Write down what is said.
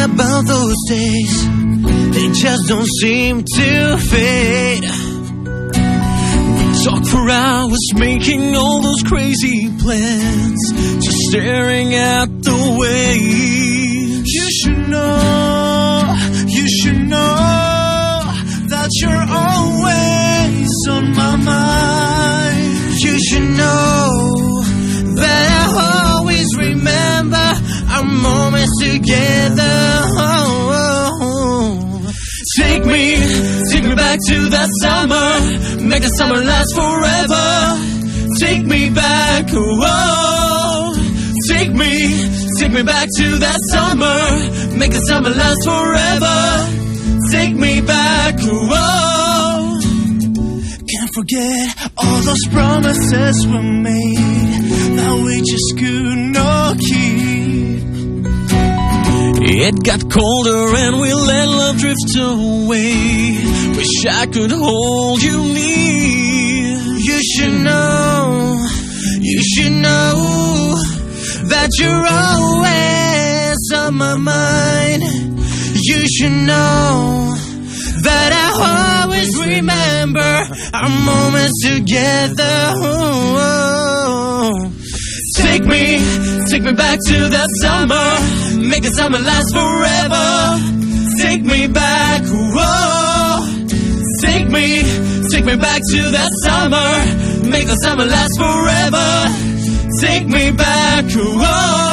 about those days, they just don't seem to fade. We talk for hours making all those crazy plans, just staring at the waves. You should know that you're always on my mind. You should know that I always remember our moments together. Take me back to that summer, make the summer last forever. Take me back, oh. Take me back to that summer, make the summer last forever. Take me back, oh. Can't forget all those promises we made that we just could not keep. It got colder and we let love drift away. Wish I could hold you near. You should know that you're always on my mind. You should know that I always remember our moments together. Take me back to that summer, make the summer last forever. Take me back, whoa. Take me back to that summer, make the summer last forever. Take me back, whoa.